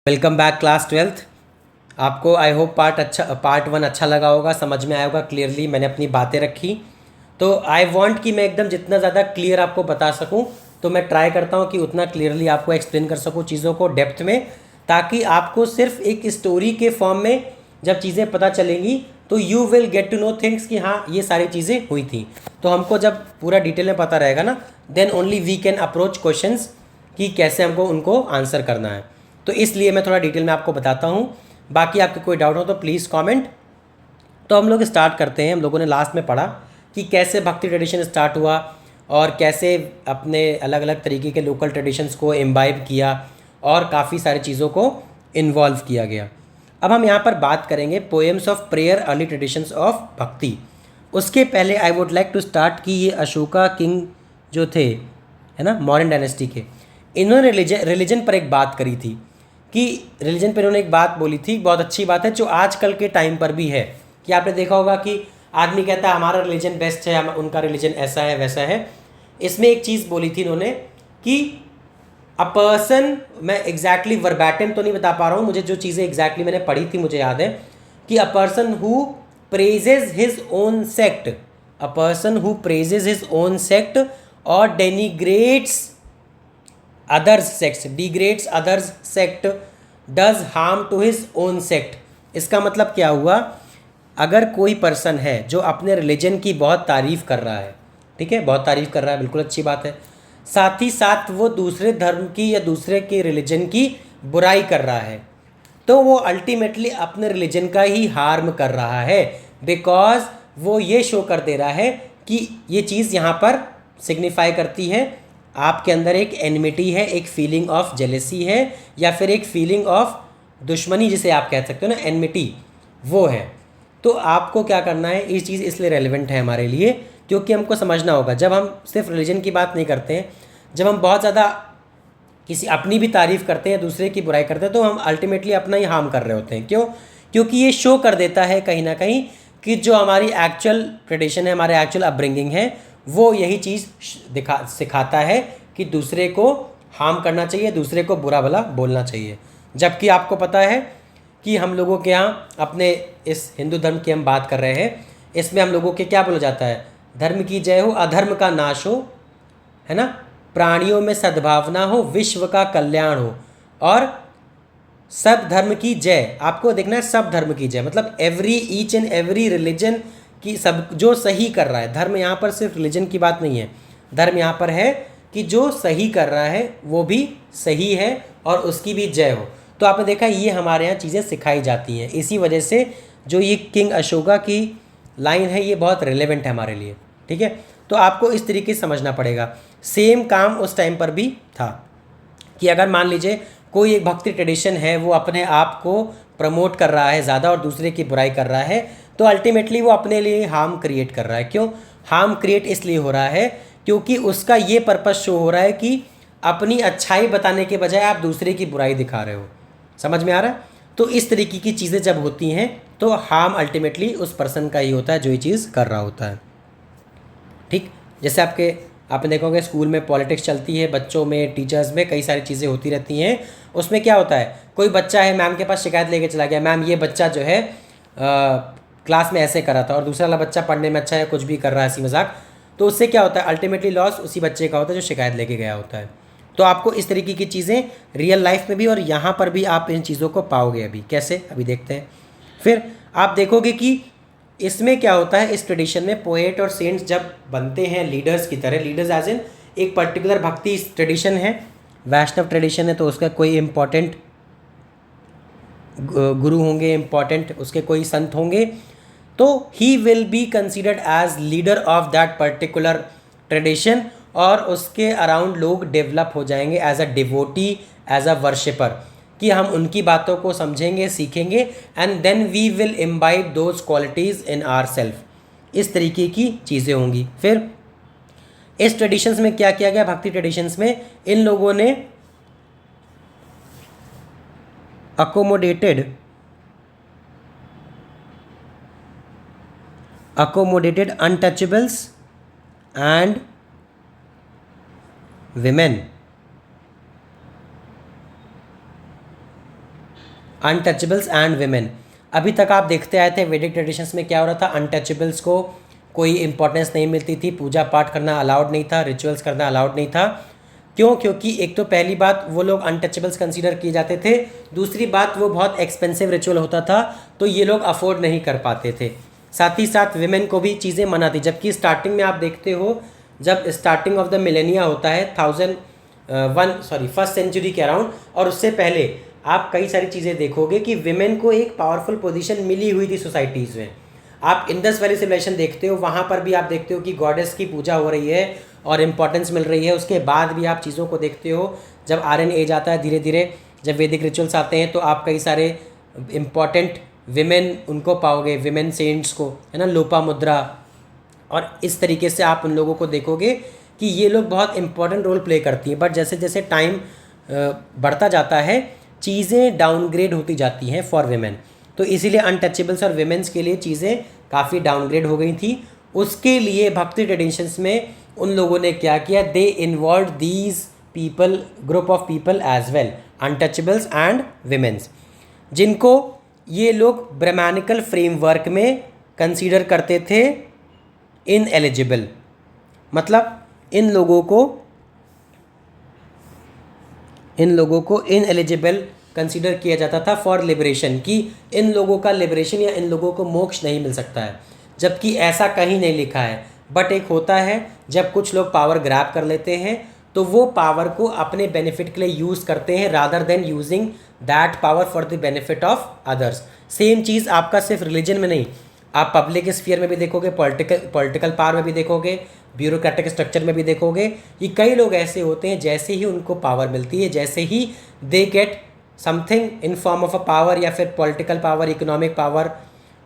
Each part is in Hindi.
Welcome back class 12th। आपको आई होप पार्ट 1 अच्छा लगा होगा, समझ में आया होगा क्लियरली। मैंने अपनी बातें रखी तो आई वांट कि मैं एकदम जितना ज़्यादा क्लियर आपको बता सकूं, तो मैं ट्राई करता हूं कि उतना क्लियरली आपको एक्सप्लेन कर सकूं चीज़ों को डेप्थ में, ताकि आपको सिर्फ एक स्टोरी के फॉर्म में जब चीज़ें पता चलेंगी तो you will get to know things कि हाँ ये सारी चीज़ें हुई थी। तो हमको जब पूरा डिटेल में पता रहेगा ना, then only we can approach questions कि कैसे हमको उनको आंसर करना है। तो इसलिए मैं थोड़ा डिटेल में आपको बताता हूँ। बाकी आपके कोई डाउट हो तो प्लीज़ कमेंट। तो हम लोग स्टार्ट करते हैं। हम लोगों ने लास्ट में पढ़ा कि कैसे भक्ति ट्रेडिशन स्टार्ट हुआ और कैसे अपने अलग अलग तरीके के लोकल ट्रेडिशंस को इम्बाइब किया और काफ़ी सारी चीज़ों को इन्वॉल्व किया गया। अब हम यहाँ पर बात करेंगे poems of prayer, early traditions of bhakti. उसके पहले I would like to start कि ये अशोका किंग जो थे, है ना, मौर्यन डायनेस्टी के, इन्होंने रिलीजन पर एक बात करी थी कि रिलीजन पर इन्होंने एक बात बोली थी, बहुत अच्छी बात है, जो आजकल के टाइम पर भी है। कि आपने देखा होगा कि आदमी कहता है हमारा रिलीजन बेस्ट है, उनका रिलीजन ऐसा है वैसा है। इसमें एक चीज़ बोली थी इन्होंने कि अ पर्सन, मैं एग्जैक्टली वर्बैटिम तो नहीं बता पा रहा हूँ, मुझे जो चीज़ें एग्जैक्टली मैंने पढ़ी थी मुझे याद है कि a person who praises his own sect, a person who praises his own sect और denigrates others sect, degrades others sect, does harm to his own sect. इसका मतलब क्या हुआ, अगर कोई पर्सन है जो अपने रिलीजन की बहुत तारीफ़ कर रहा है, ठीक है, बहुत तारीफ़ कर रहा है, बिल्कुल अच्छी बात है, साथ ही साथ वो दूसरे धर्म की या दूसरे के रिलीजन की बुराई कर रहा है, तो वो अल्टीमेटली अपने रिलीजन का ही हार्म कर रहा है। बिकॉज वो ये शो कर दे रहा है कि ये चीज़ यहाँ पर सिग्निफाई करती है आपके अंदर एक एनमिटी है, एक फीलिंग ऑफ जेलेसी है, या फिर एक फीलिंग ऑफ दुश्मनी जिसे आप कह सकते हो ना, एनमिटी, वो है। तो आपको क्या करना है, ये चीज़ इसलिए रेलिवेंट है हमारे लिए क्योंकि हमको समझना होगा, जब हम सिर्फ रिलीजन की बात नहीं करते हैं, जब हम बहुत ज़्यादा किसी अपनी भी तारीफ़ करते हैं, दूसरे की बुराई करते हैं, तो हम अल्टीमेटली अपना ही हार्म कर रहे होते हैं। क्यों? क्योंकि ये शो कर देता है कहीं ना कहीं कि जो हमारी एक्चुअल ट्रेडिशन है, हमारे एक्चुअल अपब्रिंगिंग है, वो यही चीज़ सिखाता है कि दूसरे को हार्म करना चाहिए, दूसरे को बुरा भला बोलना चाहिए। जबकि आपको पता है कि हम लोगों के यहाँ, अपने इस हिंदू धर्म की हम बात कर रहे हैं, इसमें हम लोगों के क्या बोला जाता है, धर्म की जय हो, अधर्म का नाश हो, है ना, प्राणियों में सद्भावना हो, विश्व का कल्याण हो, और सब धर्म की जय। आपको देखना है सब धर्म की जय, मतलब ईच एंड एवरी रिलीजन की, सब जो सही कर रहा है, धर्म यहाँ पर सिर्फ रिलीजन की बात नहीं है, धर्म यहाँ पर है कि जो सही कर रहा है वो भी सही है और उसकी भी जय हो। तो आपने देखा ये हमारे यहाँ चीज़ें सिखाई जाती हैं। इसी वजह से जो ये किंग अशोका की लाइन है ये बहुत रिलेवेंट है हमारे लिए, ठीक है। तो आपको इस तरीके से समझना पड़ेगा। सेम काम उस टाइम पर भी था कि अगर मान लीजिए कोई एक भक्ति ट्रेडिशन है, वो अपने आप को प्रमोट कर रहा है ज़्यादा और दूसरे की बुराई कर रहा है, तो अल्टीमेटली वो अपने लिए हार्म क्रिएट कर रहा है। क्यों हार्म क्रिएट इसलिए हो रहा है, क्योंकि उसका ये पर्पस शो हो रहा है कि अपनी अच्छाई बताने के बजाय आप दूसरे की बुराई दिखा रहे हो। समझ में आ रहा है? तो इस तरीके की चीज़ें जब होती हैं तो हार्म अल्टीमेटली उस पर्सन का ही होता है जो ये चीज़ कर रहा होता है, ठीक। जैसे आपने देखोगे स्कूल में पॉलिटिक्स चलती है, बच्चों में, टीचर्स में कई सारी चीज़ें होती रहती हैं। उसमें क्या होता है, कोई बच्चा है मैम के पास शिकायत लेके चला गया, मैम ये बच्चा जो है क्लास में ऐसे करा था, और दूसरा वाला बच्चा पढ़ने में अच्छा है, कुछ भी कर रहा है हंसी मजाक, तो उससे क्या होता है, अल्टीमेटली लॉस उसी बच्चे का होता है जो शिकायत लेके गया होता है। तो आपको इस तरीके की चीज़ें रियल लाइफ में भी और यहाँ पर भी आप इन चीज़ों को पाओगे। अभी कैसे, अभी देखते हैं। फिर आप देखोगे कि इसमें क्या होता है, इस ट्रेडिशन में पोएट और सेंट्स जब बनते हैं लीडर्स की तरह, लीडर्स एज इन एक पर्टिकुलर भक्ति ट्रेडिशन है, वैष्णव ट्रेडिशन है, तो उसका कोई इम्पोर्टेंट गुरु होंगे, इम्पोर्टेंट उसके कोई संत होंगे, तो he will be considered as leader of that particular tradition, और उसके अराउंड लोग डेवलप हो जाएंगे as a devotee, as a worshipper, कि हम उनकी बातों को समझेंगे, सीखेंगे, and then we will imbibe those qualities in our self. इस तरीके की चीज़ें होंगी। फिर इस ट्रेडिशंस में क्या किया गया, भक्ति ट्रेडिशंस में इन लोगों ने accommodated untouchables and women untouchables and women. अभी तक आप देखते आए थे वैदिक ट्रेडिशंस में क्या हो रहा था, अनटचेबल्स को कोई इंपॉर्टेंस नहीं मिलती थी, पूजा पाठ करना अलाउड नहीं था, रिचुअल्स करना अलाउड नहीं था। क्यों? क्योंकि एक तो पहली बात वो लोग अनटचेबल्स कंसीडर किए जाते थे, दूसरी बात वो बहुत एक्सपेंसिव रिचुअल होता था तो ये लोग अफोर्ड नहीं कर पाते थे। साथ ही साथ विमेन को भी चीज़ें मना थी, जबकि स्टार्टिंग में आप देखते हो जब स्टार्टिंग ऑफ द मिलेनिया होता है 1st सेंचुरी के अराउंड, और उससे पहले आप कई सारी चीज़ें देखोगे कि विमेन को एक पावरफुल पोजीशन मिली हुई थी सोसाइटीज़ में। आप इंडस वैली सिविलाइजेशन देखते हो, वहाँ पर भी आप देखते हो कि गॉडेस की पूजा हो रही है और इम्पोर्टेंस मिल रही है। उसके बाद भी आप चीज़ों को देखते हो, जब आयरन एज आता है धीरे धीरे, जब वैदिक रिचुअल्स आते हैं तो आप कई सारे इम्पॉर्टेंट विमेन उनको पाओगे, विमेन सेंट्स को, है ना, लोपा मुद्रा, और इस तरीके से आप उन लोगों को देखोगे कि ये लोग बहुत इंपॉर्टेंट रोल प्ले करती हैं। बट जैसे जैसे टाइम बढ़ता जाता है चीज़ें डाउनग्रेड होती जाती हैं फॉर विमेन, तो इसीलिए अनटचेबल्स और विमेंस के लिए चीज़ें काफ़ी डाउनग्रेड हो गई थी। उसके लिए भक्ति ट्रेडिशंस में उन लोगों ने क्या किया, they involve these people, group of people as well, untouchables and women's, जिनको ये लोग ब्राह्मणिकल फ्रेमवर्क में कंसीडर करते थे इनएलिजिबल। मतलब इन लोगों को इनएलिजिबल कंसीडर किया जाता था फॉर लिबरेशन, कि इन लोगों का लिबरेशन या इन लोगों को मोक्ष नहीं मिल सकता है, जबकि ऐसा कहीं नहीं लिखा है। बट एक होता है जब कुछ लोग पावर ग्रैब कर लेते हैं तो वो पावर को अपने बेनिफिट के लिए यूज़ करते हैं rather than using that power for the benefit of others. Same चीज़ आपका सिर्फ रिलीजन में नहीं, आप पब्लिक स्फीयर में भी देखोगे, पॉलिटिकल पावर में भी देखोगे, ब्यूरोक्रेटिक स्ट्रक्चर में भी देखोगे कि कई लोग ऐसे होते हैं जैसे ही उनको पावर मिलती है, जैसे ही they get something in form of a power या फिर पॉलिटिकल पावर, इकोनॉमिक पावर,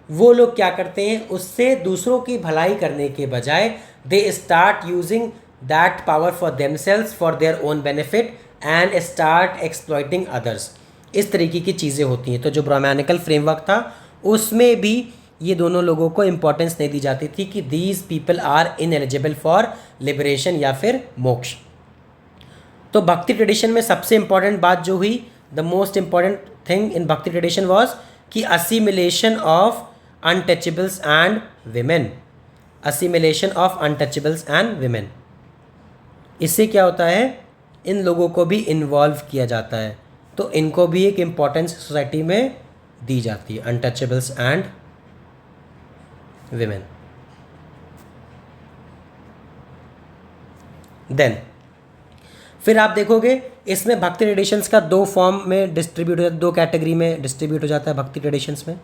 वो लोग क्या करते हैं, उससे दूसरों की भलाई करने के बजाय they start using that power for themselves for their own benefit and start exploiting others. इस तरीके की चीज़ें होती हैं। तो जो ब्राह्मणिकल फ्रेमवर्क था उसमें भी ये दोनों लोगों को इंपॉर्टेंस नहीं दी जाती थी कि these people are ineligible for liberation या फिर मोक्ष। तो भक्ति ट्रेडिशन में सबसे इंपॉर्टेंट बात जो हुई, the most important thing in भक्ति ट्रेडिशन वॉज कि assimilation of untouchables and women, assimilation of untouchables and women. इससे क्या होता है, इन लोगों को भी इन्वॉल्व किया जाता है, तो इनको भी एक इम्पॉर्टेंस सोसाइटी में दी जाती है, अनटचेबल्स एंड विमेन। देन फिर आप देखोगे इसमें भक्ति ट्रेडिशंस का दो फॉर्म में डिस्ट्रीब्यूट हो जाता है, दो कैटेगरी में डिस्ट्रीब्यूट हो जाता है भक्ति ट्रेडिशंस में।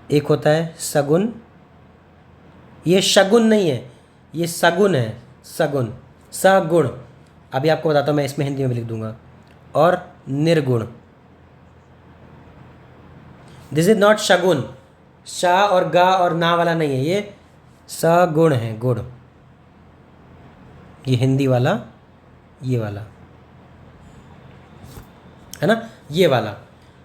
एक होता है सगुन, ये शगुन नहीं है, ये सगुन है, सगुन, सगुण, अभी आपको बताता हूँ मैं, इसमें हिंदी में भी लिख दूंगा, और निर्गुण। दिस इज नॉट शगुन, शा और गा और ना वाला नहीं है, ये सगुण है, गुण, ये हिंदी वाला, ये वाला है ना, ये वाला।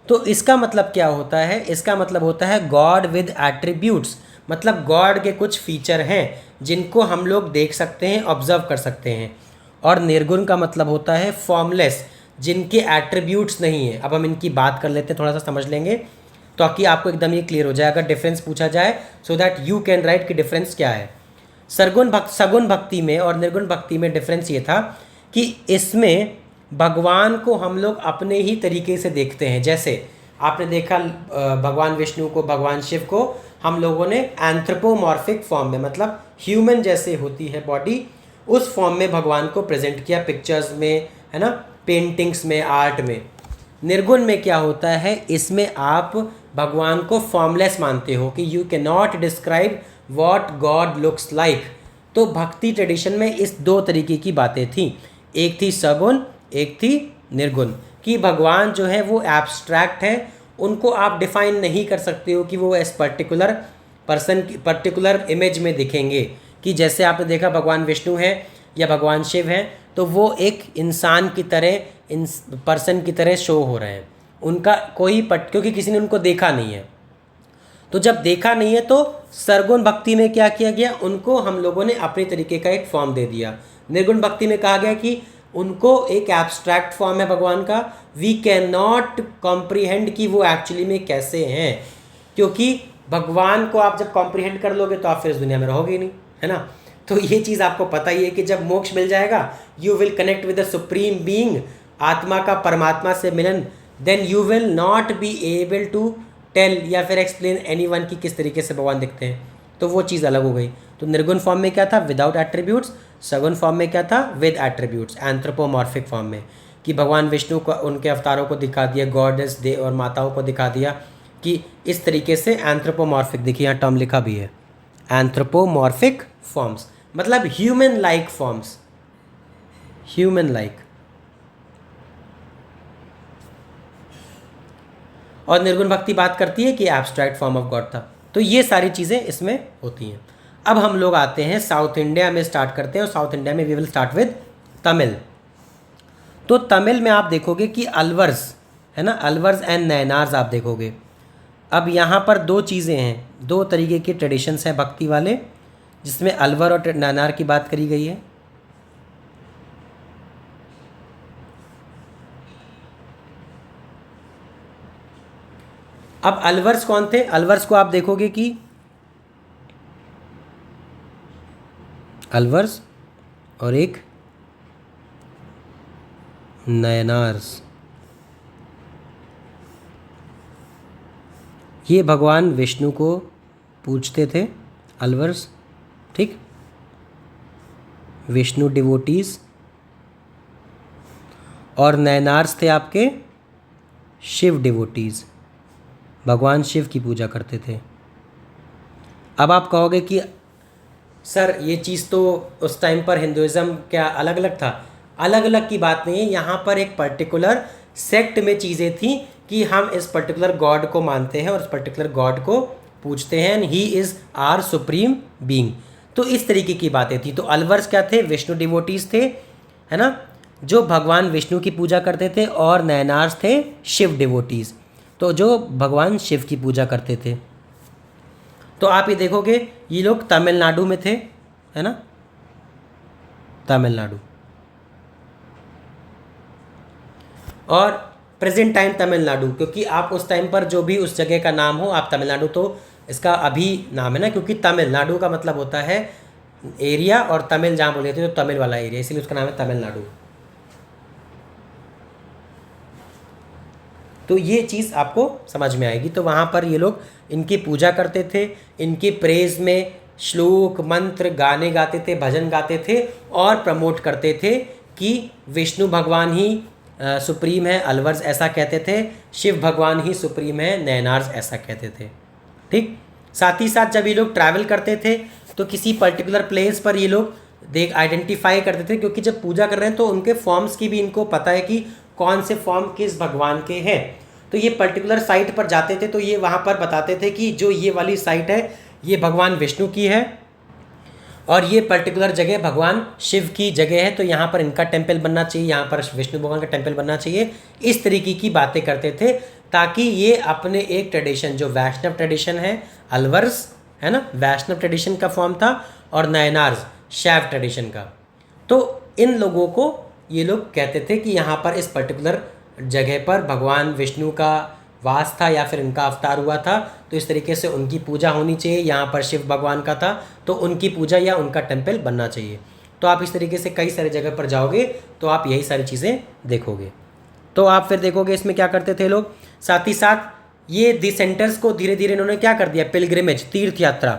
तो इसका मतलब क्या होता है, इसका मतलब होता है गॉड विद एट्रीब्यूट्स, मतलब गॉड के कुछ फीचर हैं जिनको हम लोग देख सकते हैं, ऑब्जर्व कर सकते हैं। और निर्गुण का मतलब होता है फॉर्मलेस, जिनके एट्रीब्यूट्स नहीं है। अब हम इनकी बात कर लेते हैं, थोड़ा सा समझ लेंगे ताकि आपको एकदम ये क्लियर हो जाए अगर डिफरेंस पूछा जाए, so that you can write कि डिफरेंस क्या है। सगुण भक्ति में और निर्गुण भक्ति में डिफरेंस ये था कि इसमें भगवान को हम लोग अपने ही तरीके से देखते हैं। जैसे आपने देखा भगवान विष्णु को, भगवान शिव को हम लोगों ने एंथ्रोपोमॉर्फिक फॉर्म में, मतलब ह्यूमन जैसे होती है बॉडी, उस फॉर्म में भगवान को प्रेजेंट किया पिक्चर्स में, है ना, पेंटिंग्स में, आर्ट में। निर्गुण में क्या होता है, इसमें आप भगवान को फॉर्मलेस मानते हो कि you can not describe what God looks like. तो भक्ति ट्रेडिशन में इस दो तरीके की बातें थी, एक थी सगुण, एक थी निर्गुण, कि भगवान जो है वो एब्स्ट्रैक्ट है, उनको आप डिफाइन नहीं कर सकते हो कि वो इस पर्टिकुलर पर्सन की पर्टिकुलर इमेज में दिखेंगे। कि जैसे आपने देखा भगवान विष्णु हैं या भगवान शिव हैं, तो वो एक इंसान की तरह, पर्सन की तरह शो हो रहे हैं, उनका कोई क्योंकि किसी ने उनको देखा नहीं है। तो जब देखा नहीं है तो सरगुण भक्ति में क्या किया गया, उनको हम लोगों ने अपने तरीके का एक फॉर्म दे दिया। निर्गुण भक्ति में कहा गया कि उनको एक एब्स्ट्रैक्ट फॉर्म है भगवान का, वी कैन नॉट कॉम्प्रीहेंड कि वो एक्चुअली में कैसे हैं, क्योंकि भगवान को आप जब कॉम्प्रीहेंड कर लोगे तो आप फिर इस दुनिया में रहोगे ही नहीं, है ना। तो ये चीज़ आपको पता ही है कि जब मोक्ष मिल जाएगा, you will connect with the supreme being, आत्मा का परमात्मा से मिलन, then you will not be able to tell या फिर एक्सप्लेन एनीवन कि किस तरीके से भगवान दिखते हैं। तो वो चीज़ अलग हो गई। तो निर्गुण फॉर्म में क्या था, विदाउट एट्रीब्यूट्स। सगुण फॉर्म में क्या था, विद एट्रीब्यूट्स, एंथ्रोपोमॉर्फिक फॉर्म में, कि भगवान विष्णु को उनके अवतारों को दिखा दिया, गॉडेस दे और माताओं को दिखा दिया कि इस तरीके से एंथ्रोपोमॉर्फिक, देखिए यहाँ टर्म लिखा भी है, एंथ्रोपोमॉर्फिक फॉर्म्स, मतलब human like forms, human like. और निर्गुण भक्ति बात करती है कि एब्स्ट्रैक्ट फॉर्म ऑफ गॉड था। तो ये सारी चीज़ें इसमें होती हैं। अब हम लोग आते हैं साउथ इंडिया में, स्टार्ट करते हैं, और साउथ इंडिया में we will start with Tamil. तो तमिल में आप देखोगे कि अलवर्स है ना, अलवर्स एंड नैनार्स आप देखोगे। अब यहाँ पर दो चीज़ें हैं, दो तरीके के ट्रेडिशंस हैं भक्ति वाले, जिसमें अलवर और नैनार की बात करी गई है। अब अलवर्स कौन थे, अलवर्स को आप देखोगे कि अलवर्स और एक नयनार्स, ये भगवान विष्णु को पूजते थे, अलवर्स, ठीक, विष्णु डिवोटीज, और नयनार्स थे आपके शिव डिवोटीज, भगवान शिव की पूजा करते थे। अब आप कहोगे कि सर ये चीज़ तो उस टाइम पर हिंदुज़म क्या अलग अलग था, अलग अलग की बात नहीं है, यहाँ पर एक पर्टिकुलर सेक्ट में चीज़ें थी कि हम इस पर्टिकुलर गॉड को मानते हैं और इस पर्टिकुलर गॉड को पूजते हैं, and he is our supreme being. तो इस तरीके की बातें थी। तो अलवर्स क्या थे, विष्णु डिवोटीज थे, है ना, जो भगवान विष्णु की पूजा करते थे, और नयनार्स थे शिव डिवोटीज, तो जो भगवान शिव की पूजा करते थे। तो आप ये देखोगे ये लोग तमिलनाडु में थे, है ना, तमिलनाडु, और प्रेजेंट टाइम तमिलनाडु, क्योंकि आप उस टाइम पर जो भी उस जगह का नाम हो, आप तमिलनाडु तो इसका अभी नाम है ना, क्योंकि तमिलनाडु का मतलब होता है एरिया, और तमिल जहाँ बोले थे तो तमिल वाला एरिया, इसीलिए उसका नाम है तमिलनाडु। तो ये चीज़ आपको समझ में आएगी। तो वहाँ पर ये लोग इनकी पूजा करते थे, इनकी प्रेज में श्लोक मंत्र गाने गाते थे, भजन गाते थे, और प्रमोट करते थे कि विष्णु भगवान ही सुप्रीम है, अलवर्स ऐसा कहते थे, शिव भगवान ही सुप्रीम है, नयनार्स ऐसा कहते थे, ठीक। साथ ही साथ जब ये लोग ट्रैवल करते थे तो किसी पर्टिकुलर प्लेस पर ये लोग आइडेंटिफाई करते थे, क्योंकि जब पूजा कर रहे हैं तो उनके फॉर्म्स की भी इनको पता है कि कौन से फॉर्म किस भगवान के हैं। तो ये पर्टिकुलर साइट पर जाते थे तो ये वहाँ पर बताते थे कि जो ये वाली साइट है ये भगवान विष्णु की है, और ये पर्टिकुलर जगह भगवान शिव की जगह है, तो यहाँ पर इनका टेम्पल बनना चाहिए, यहाँ पर विष्णु भगवान का टेम्पल बनना चाहिए। इस तरीके की बातें करते थे ताकि ये अपने एक ट्रेडिशन, जो वैष्णव ट्रेडिशन है, अलवर्स है ना, वैष्णव ट्रेडिशन का फॉर्म था, और नयनार्स शैव ट्रेडिशन का, तो इन लोगों को ये लोग कहते थे कि यहाँ पर इस पर्टिकुलर जगह पर भगवान विष्णु का वास था या फिर इनका अवतार हुआ था, तो इस तरीके से उनकी पूजा होनी चाहिए। यहाँ पर शिव भगवान का था तो उनकी पूजा या उनका टेम्पल बनना चाहिए। तो आप इस तरीके से कई सारी जगह पर जाओगे तो आप यही सारी चीज़ें देखोगे। तो आप फिर देखोगे इसमें क्या करते थे लोग, साथ ही साथ ये डिसेंटर्स को धीरे धीरे इन्होंने क्या कर दिया, पिलग्रिमेज, तीर्थ यात्रा।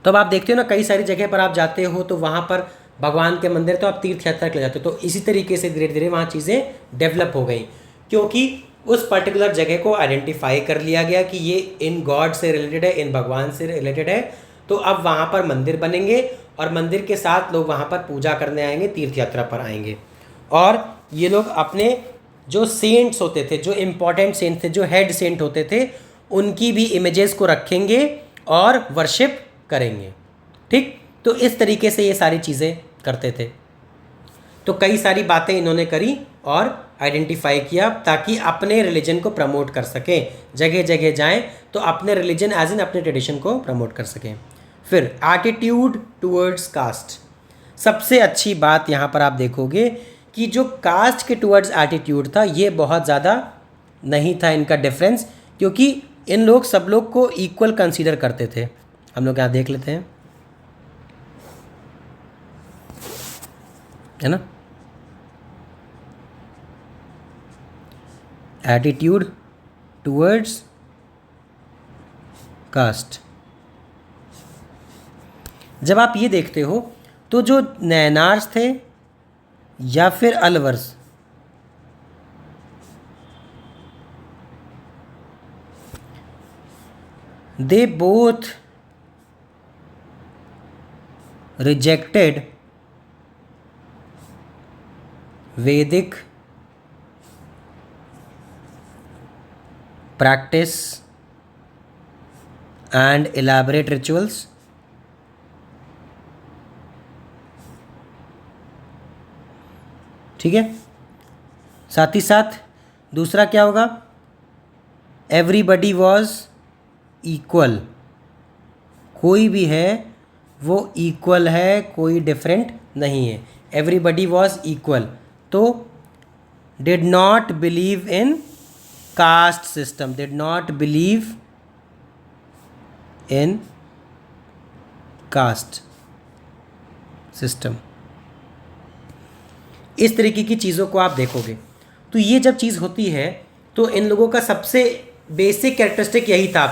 तो अब आप देखते हो ना कई सारी जगह पर आप जाते हो तो वहाँ पर भगवान के मंदिर, तो आप तीर्थ यात्रा के लिए जाते हो। तो इसी तरीके से धीरे धीरे वहाँ चीज़ें डेवलप हो गई, क्योंकि उस पर्टिकुलर जगह को आइडेंटिफाई कर लिया गया कि ये इन गॉड से रिलेटेड है, इन भगवान से रिलेटेड है। तो अब वहाँ पर मंदिर बनेंगे और मंदिर के साथ लोग वहाँ पर पूजा करने आएंगे, तीर्थ यात्रा पर आएंगे, और ये लोग अपने जो सेंट्स होते थे, जो इम्पॉर्टेंट सेंट थे, जो हेड सेंट होते थे, उनकी भी इमेजेस को रखेंगे और वर्शिप करेंगे, ठीक। तो इस तरीके से ये सारी चीज़ें करते थे। तो कई सारी बातें इन्होंने करी और आइडेंटिफाई किया ताकि अपने रिलीजन को प्रमोट कर सकें, जगह जगह जाएं तो अपने रिलीजन एज इन अपने ट्रेडिशन को प्रमोट कर सकें। फिर एटीट्यूड टूवर्ड्स कास्ट, सबसे अच्छी बात यहाँ पर आप देखोगे कि जो कास्ट के टुवर्ड्स एटीट्यूड था ये बहुत ज़्यादा नहीं था इनका डिफरेंस, क्योंकि इन लोग सब लोग को इक्वल कंसीडर करते थे। हम लोग यहाँ देख लेते हैं, है ना, एटीट्यूड टुवर्ड्स कास्ट। जब आप ये देखते हो तो जो नैनार्स थे या फिर Alvars, they both rejected Vedic practice and elaborate rituals। ठीक है, साथ ही साथ दूसरा क्या होगा, एवरीबडी वॉज इक्वल, कोई भी है वो इक्वल है, कोई डिफरेंट नहीं है, एवरीबडी वॉज इक्वल। तो did not believe in caste system, did not believe in caste system. इस तरीके की चीज़ों को आप देखोगे तो ये जब चीज़ होती है तो इन लोगों का सबसे बेसिक कैरेक्टरिस्टिक यही था।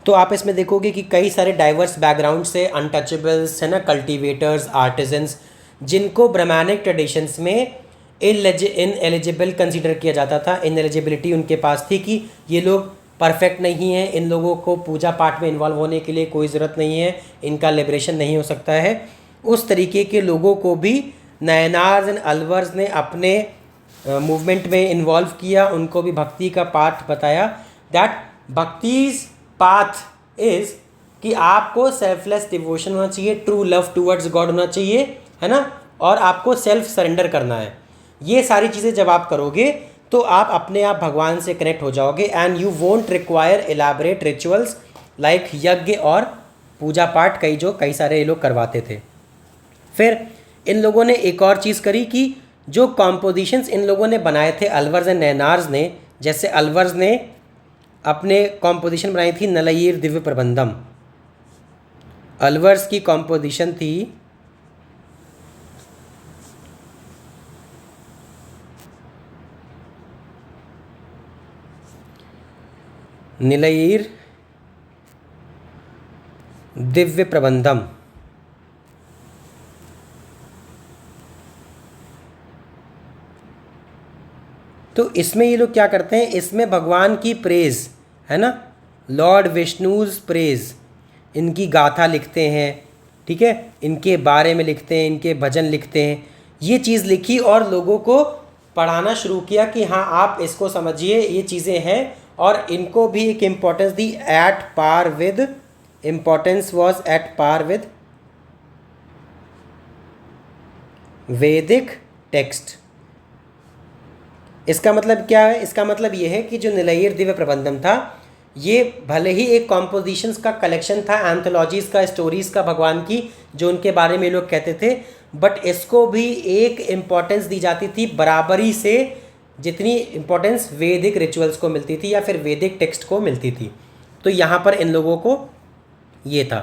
तो आप इसमें देखोगे कि कई सारे डाइवर्स बैकग्राउंड से अनटचेबल्स है ना, कल्टीवेटर्स, आर्टिजन्स, जिनको ब्राह्मणिक ट्रेडिशंस में इनएलिजिबल कंसीडर किया जाता था। इनएलिजिबिलिटी उनके पास थी कि ये लोग परफेक्ट नहीं हैं, इन लोगों को पूजा पाठ में इन्वॉल्व होने के लिए कोई ज़रूरत नहीं है, इनका लिबरेशन नहीं हो सकता है। उस तरीके के लोगों को भी नयनार्स एंड अलवर्स ने अपने मूवमेंट में इन्वॉल्व किया, उनको भी भक्ति का पाठ बताया। दैट भक्तिज पाथ इज़ कि आपको सेल्फलेस डिवोशन होना चाहिए, ट्रू लव टूवर्ड्स गॉड होना चाहिए, है ना, और आपको सेल्फ सरेंडर करना है। ये सारी चीज़ें जब आप करोगे तो आप अपने आप भगवान से कनेक्ट हो जाओगे and you won't require elaborate rituals like यज्ञ और पूजा पाठ कई सारे ये लोग करवाते थे। फिर इन लोगों ने एक और चीज़ करी कि जो कॉम्पोजिशंस इन लोगों ने बनाए थे अलवर्स एंड नैनार्स ने, जैसे अलवर्स ने अपने कॉम्पोजिशन बनाई थी नलयीर दिव्य प्रबंधम, अलवर्स की कॉम्पोजिशन थी निलयीर दिव्य प्रबंधम। तो इसमें ये लोग क्या करते हैं, इसमें भगवान की प्रेज़ है ना, लॉर्ड विष्णुज प्रेज़, इनकी गाथा लिखते हैं, ठीक है, इनके बारे में लिखते हैं, इनके भजन लिखते हैं। ये चीज़ लिखी और लोगों को पढ़ाना शुरू किया कि हाँ आप इसको समझिए, ये चीज़ें हैं, और इनको भी एक इम्पोर्टेंस दी। At par with, importance was at par with Vedic text. इसका मतलब क्या है, इसका मतलब ये है कि जो निलयीर दिव्य प्रबंधम था ये भले ही एक कॉम्पोजिशंस का कलेक्शन था, एंथोलॉजीज़ का, स्टोरीज़ का भगवान की, जो उनके बारे में लोग कहते थे, बट इसको भी एक इम्पॉर्टेंस दी जाती थी बराबरी से जितनी इम्पोर्टेंस वैदिक रिचुअल्स को मिलती थी या फिर वैदिक टेक्स्ट को मिलती थी। तो यहाँ पर इन लोगों को ये था।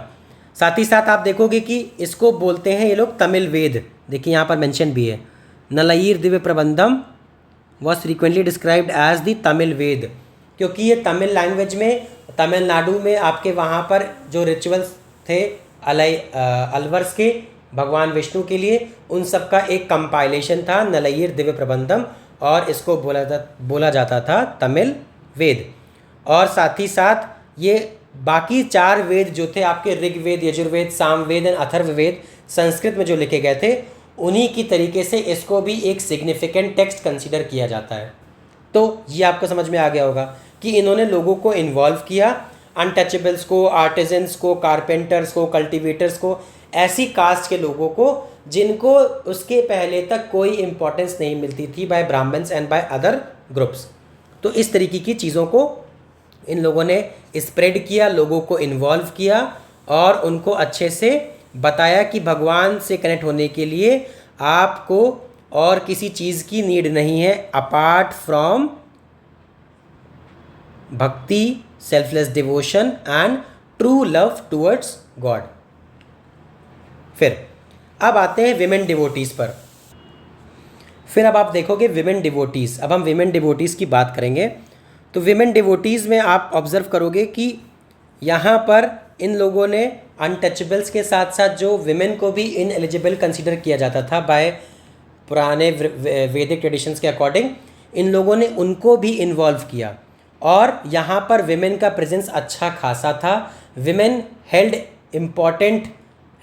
साथ ही साथ आप देखोगे कि इसको बोलते हैं ये लोग तमिल वेद। देखिए यहाँ पर मेंशन भी है, Nalayira Divya Prabandham was frequently described as the Tamil Veda, क्योंकि ये तमिल लैंग्वेज में, तमिलनाडु में आपके वहाँ पर जो रिचुअल्स थे अलवर्स के भगवान विष्णु के लिए, उन सब का एक कंपाइलेशन था नलयीर दिव्य प्रबंधम, और इसको बोला जाता था तमिल वेद। और साथ ही साथ ये बाकी 4 वेद जो थे आपके ऋग्वेद, यजुर्वेद, सामवेद एंड अथर्ववेद संस्कृत में जो लिखे गए थे, उन्हीं की तरीके से इसको भी एक सिग्निफिकेंट टेक्स्ट कंसीडर किया जाता है। तो ये आपको समझ में आ गया होगा कि इन्होंने लोगों को इन्वॉल्व किया, अनटचेबल्स को, आर्टिजन्स को, कारपेंटर्स को, कल्टीवेटर्स को, ऐसी कास्ट के लोगों को जिनको उसके पहले तक कोई इम्पोर्टेंस नहीं मिलती थी by Brahmins and by other groups. तो इस तरीके की चीज़ों को इन लोगों ने स्प्रेड किया, लोगों को इन्वॉल्व किया और उनको अच्छे से बताया कि भगवान से कनेक्ट होने के लिए आपको और किसी चीज़ की नीड नहीं है अपार्ट फ्रॉम भक्ति, selfless devotion and true love towards God. फिर अब आते हैं विमेन डिवोटीज़ पर। फिर अब आप देखोगे विमेन डिवोटीज़, अब हम विमेन डिवोटीज़ की बात करेंगे। तो विमेन डिवोटीज़ में आप ऑब्ज़र्व करोगे कि यहाँ पर इन लोगों ने अनटचेबल्स के साथ साथ जो विमेन को भी इनएलिजिबल कंसीडर किया जाता था बाय पुराने वैदिक ट्रेडिशंस के अकॉर्डिंग, इन लोगों ने उनको भी इन्वॉल्व किया और यहाँ पर विमेन का प्रेजेंस अच्छा खासा था। विमेन हेल्ड इम्पॉर्टेंट,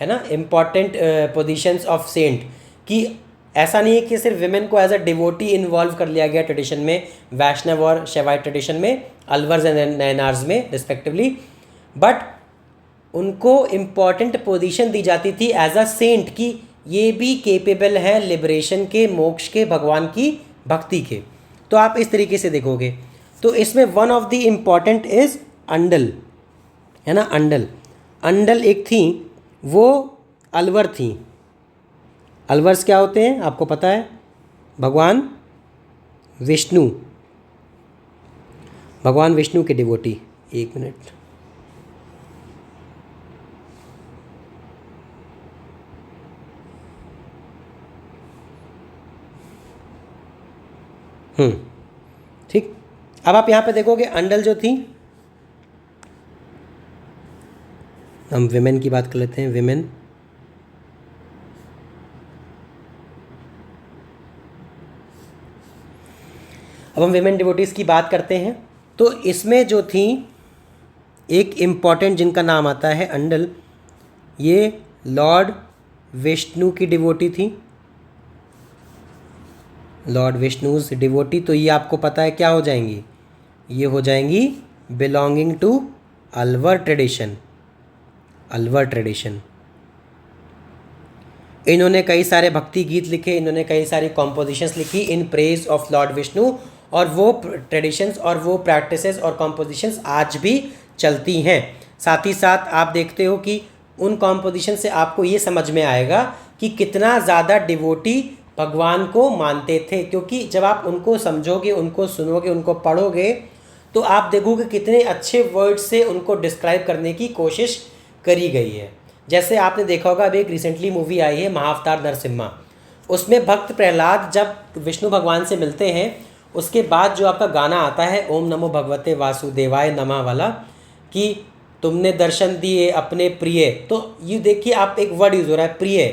है ना, इम्पॉर्टेंट पोजीशंस ऑफ सेंट, कि ऐसा नहीं है कि सिर्फ विमेन को एज अ डिवोटी इन्वॉल्व कर लिया गया ट्रेडिशन में, वैष्णव और शैवाइट ट्रेडिशन में, अलवर्स एंड नयनार्स में रिस्पेक्टिवली, बट उनको इम्पॉर्टेंट पोजीशन दी जाती थी एज अ सेंट, कि ये भी केपेबल हैं लिबरेशन के, मोक्ष के, भगवान की भक्ति के। तो आप इस तरीके से देखोगे। तो इसमें one of the important is Andal, है ना, अंडल। अंडल एक थी, वो अलवर थी। अलवर्स क्या होते हैं आपको पता है? भगवान विष्णु, भगवान विष्णु के डिवोटी। एक मिनट, ठीक। अब आप यहाँ पे देखोगे अंडल जो थी, हम विमेन की बात कर लेते हैं। विमेन, अब हम विमेन डिवोटीज़ की बात करते हैं। तो इसमें जो थी एक इम्पॉर्टेंट जिनका नाम आता है अंडल, ये लॉर्ड विष्णु की डिवोटी थी, लॉर्ड विष्णुज डिवोटी। तो ये आपको पता है क्या हो जाएंगी? ये हो जाएंगी belonging to Alvar tradition, Alvar tradition. इन्होंने कई सारे भक्ति गीत लिखे, इन्होंने कई सारी कॉम्पोजिशंस लिखी in praise of Lord Vishnu, और वो ट्रेडिशंस और वो प्रैक्टिसेस और कॉम्पोजिशंस आज भी चलती हैं। साथ ही साथ आप देखते हो कि उन कॉम्पोजिशन से आपको ये समझ में आएगा कि कितना ज़्यादा डिवोटी भगवान को मानते थे, क्योंकि जब आप उनको समझोगे, उनको सुनोगे, उनको पढ़ोगे, तो आप देखोगे कितने अच्छे वर्ड से उनको डिस्क्राइब करने की कोशिश करी गई है। जैसे आपने देखा होगा, अभी एक रिसेंटली मूवी आई है महाअवतार नरसिम्हा, उसमें भक्त प्रहलाद जब विष्णु भगवान से मिलते हैं, उसके बाद जो आपका गाना आता है ओम नमो भगवते वासुदेवाय नमः वाला, कि तुमने दर्शन दिए अपने प्रिय, तो ये देखिए आप एक वर्ड यूज़ हो रहा है प्रिय।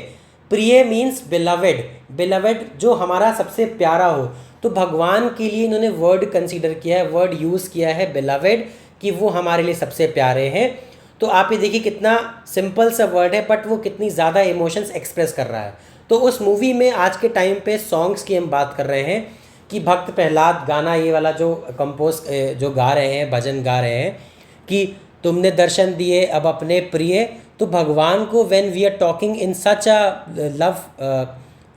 प्रिय मीन्स बिलवेड, बिलवेड जो हमारा सबसे प्यारा हो। तो भगवान के लिए इन्होंने वर्ड कंसीडर किया है, वर्ड यूज़ किया है बिलवेड, कि वो हमारे लिए सबसे प्यारे हैं। तो आप ये देखिए कितना सिंपल सा वर्ड है, बट वो कितनी ज़्यादा इमोशंस एक्सप्रेस कर रहा है। तो उस मूवी में आज के टाइम पे सॉन्ग्स की हम बात कर रहे हैं कि भक्त प्रहलाद गाना ये वाला जो कंपोज जो गा रहे हैं, भजन गा रहे हैं कि तुमने दर्शन दिए अब अपने प्रिय। तो भगवान को when we are talking in such a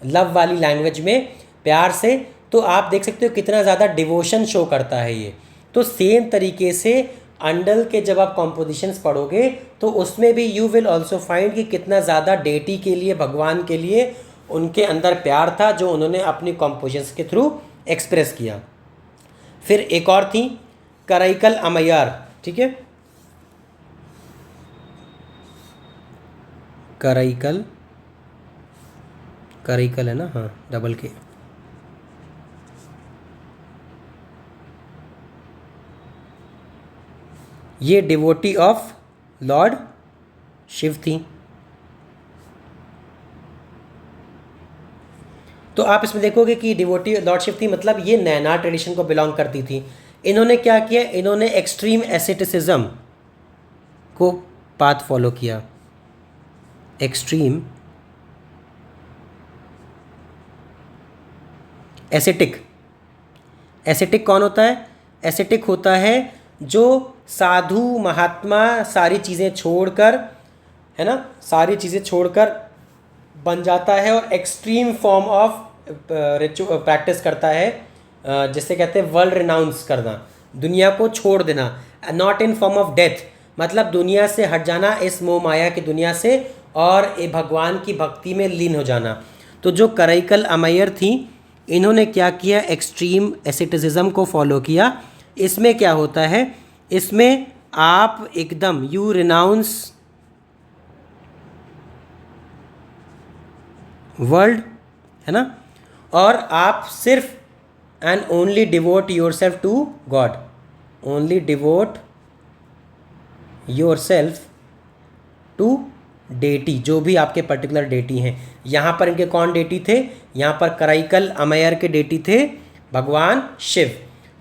love वाली लैंग्वेज में, प्यार से, तो आप देख सकते हो कितना ज़्यादा डिवोशन शो करता है ये। तो सेम तरीके से अंडल के जब आप कॉम्पोजिशंस पढ़ोगे तो उसमें भी यू विल ऑल्सो फाइंड कि कितना ज़्यादा डेटी के लिए, भगवान के लिए उनके अंदर प्यार था, जो उन्होंने अपनी कॉम्पोजिशंस के थ्रू एक्सप्रेस किया। फिर एक और थी कराईकल अमैयार, ठीक है, कराईकल, कराईकल है ना, हाँ, डबल के। ये डिवोटी ऑफ लॉर्ड शिव थी। तो आप इसमें देखोगे कि डिवोटी लॉर्ड शिव थी, मतलब ये नैनार ट्रेडिशन को बिलोंग करती थी। इन्होंने क्या किया? इन्होंने एक्सट्रीम एसेटिसिज्म को पाथ फॉलो किया। एक्सट्रीम एसेटिक, एसेटिक कौन होता है? एसेटिक होता है जो साधु महात्मा सारी चीज़ें छोड़कर, है ना, सारी चीज़ें छोड़कर बन जाता है और एक्सट्रीम फॉर्म ऑफ प्रैक्टिस करता है, जिसे कहते हैं वर्ल्ड रिनाउंस करना, दुनिया को छोड़ देना, not in form of death, मतलब दुनिया से हट जाना, इस मोह माया की दुनिया से और ये भगवान की भक्ति में लीन हो जाना। तो जो कराईकल अमैयर थी, इन्होंने क्या किया, एक्सट्रीम एसेटिसिज्म को फॉलो किया। इसमें क्या होता है, इसमें आप एकदम यू रिनाउंस वर्ल्ड, है ना, और आप सिर्फ and only devote your self to god, only devote your self to deity, जो भी आपके पर्टिकुलर डेटी हैं। यहाँ पर इनके कौन डेटी थे, यहाँ पर कराईकल अमैयर के डेटी थे भगवान शिव।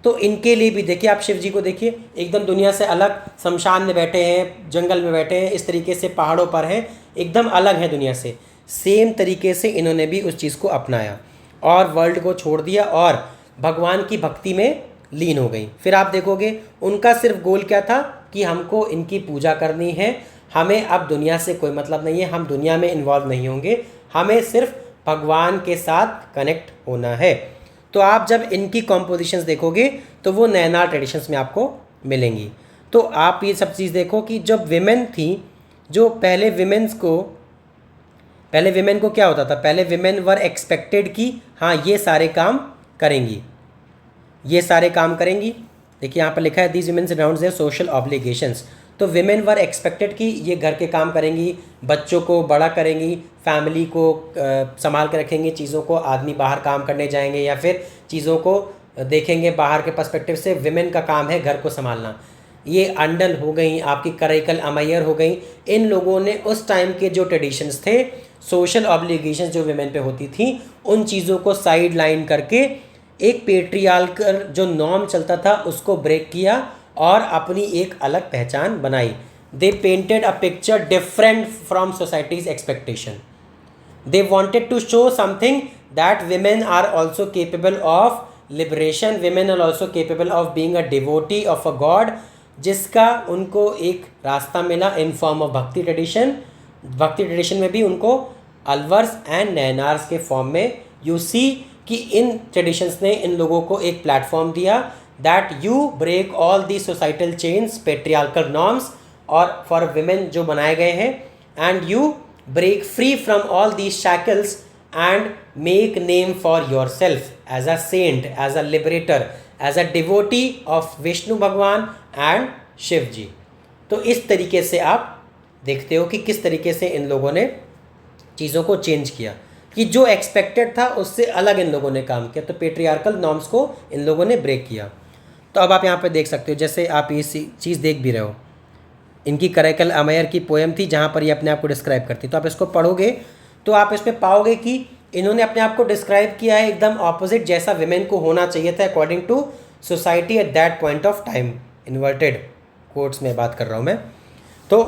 तो इनके लिए भी देखिए, आप शिव जी को देखिए, एकदम दुनिया से अलग, शमशान में बैठे हैं, जंगल में बैठे हैं, इस तरीके से पहाड़ों पर हैं, एकदम अलग हैं दुनिया से। सेम तरीके से इन्होंने भी उस चीज़ को अपनाया और वर्ल्ड को छोड़ दिया और भगवान की भक्ति में लीन हो गई। फिर आप देखोगे उनका सिर्फ गोल क्या था कि हमको इनकी पूजा करनी है, हमें अब दुनिया से कोई मतलब नहीं है, हम दुनिया में इन्वॉल्व नहीं होंगे, हमें सिर्फ भगवान के साथ कनेक्ट होना है। तो आप जब इनकी कॉम्पोजिशंस देखोगे तो वो नैनार ट्रेडिशंस में आपको मिलेंगी। तो आप ये सब चीज़ देखो कि जब विमेन थी, जो पहले विमेन को क्या होता था, पहले विमेन वर एक्सपेक्टेड कि हाँ ये सारे काम करेंगी, ये सारे काम करेंगी। देखिए यहाँ पर लिखा है these women around their social obligations. तो विमेन वर एक्सपेक्टेड कि ये घर के काम करेंगी, बच्चों को बड़ा करेंगी, फैमिली को संभाल के रखेंगी, चीज़ों को, आदमी बाहर काम करने जाएंगे या फिर चीज़ों को देखेंगे बाहर के पर्सपेक्टिव से, विमेन का काम है घर को संभालना। ये अंडल हो गई, आपकी कराईकल अमैयर हो गई। इन लोगों ने उस टाइम के जो ट्रेडिशंस थे, सोशल ऑब्लिगेशंस जो विमेन पे होती थी, उन चीज़ों को साइड लाइन करके एक पेट्रियार्कल जो नॉर्म चलता था उसको ब्रेक किया और अपनी एक अलग पहचान बनाई। They painted a picture different from societies expectation. They wanted to show something that women are also capable of liberation, women are also capable of being a devotee of a god, जिसका उनको एक रास्ता मिला इन फॉर्म ऑफ भक्ति ट्रेडिशन। भक्ति ट्रेडिशन में भी उनको अलवर्स एंड नैनार्स के फॉर्म में यू सी कि इन ट्रेडिशंस ने इन लोगों को एक प्लेटफॉर्म दिया that you break all the societal chains, patriarchal norms और फॉर विमेन जो बनाए गए हैं, and you break free from all the shackles and make name for your self as a saint, as a liberator, as a devotee of Vishnu भगवान एंड शिव जी। तो इस तरीके से आप देखते हो कि किस तरीके से इन लोगों ने चीज़ों को चेंज किया, कि जो एक्सपेक्टेड था उससे अलग इन लोगों ने काम किया। तो पेट्रियार्कल नॉर्म्स को इन लोगों ने ब्रेक किया। तो अब आप यहाँ पे देख सकते हो, जैसे आप ये चीज़ देख भी रहे हो, इनकी कराईकल अमैयर की पोएम थी जहाँ पर ये अपने आप को डिस्क्राइब करती। तो आप इसको पढ़ोगे तो आप इसमें पाओगे कि इन्होंने अपने आप को डिस्क्राइब किया है एकदम ऑपोजिट जैसा विमेन को होना चाहिए था according to society at that point of time. Inverted quotes में बात कर रहा हूँ मैं। तो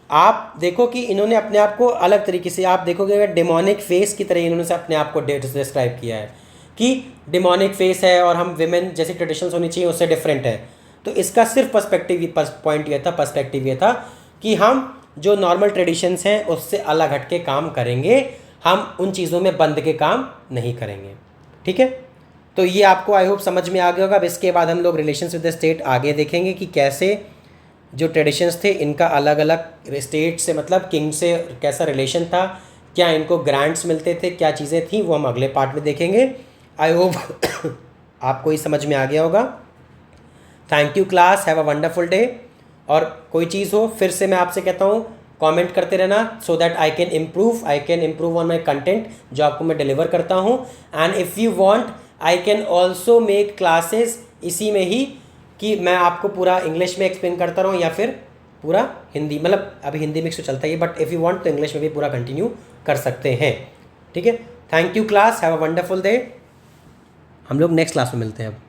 आप देखो कि इन्होंने अपने आप को अलग तरीके से, आप देखोगे अगर डेमोनिक फेस की तरह इन्होंने अपने आप को डिस्क्राइब किया है कि डेमोनिक फेस है और हम विमेन जैसी ट्रेडिशंस होनी चाहिए उससे डिफरेंट है। तो इसका सिर्फ पर्सपेक्टिव ये था कि हम जो नॉर्मल ट्रेडिशंस हैं उससे अलग हट के काम करेंगे, हम उन चीज़ों में बंद के काम नहीं करेंगे। ठीक है, तो ये आपको आई होप समझ में आ गया होगा। अब इसके बाद हम लोग रिलेशंस विद द स्टेट आगे देखेंगे कि कैसे जो ट्रेडिशंस थे इनका अलग अलग स्टेट से, मतलब किंग से कैसा रिलेशन था, क्या इनको ग्रांट्स मिलते थे, क्या चीज़ें थी, वो हम अगले पार्ट में देखेंगे। आई होप आपको ही समझ में आ गया होगा। Thank you class, have a wonderful day. और कोई चीज़ हो फिर से मैं आपसे कहता हूँ कमेंट करते रहना, so that I can improve on my content जो आपको मैं डिलीवर करता हूँ। And if you want I can also make classes इसी में ही, कि मैं आपको पूरा इंग्लिश में एक्सप्लेन करता रहूँ या फिर पूरा हिंदी, मतलब अभी हिंदी मिक्स तो चलता ही है, बट इफ़ यू वांट तो इंग्लिश में भी पूरा कंटिन्यू कर सकते हैं। ठीक है, thank you class, have a wonderful day. हम लोग नेक्स्ट क्लास में मिलते हैं अब।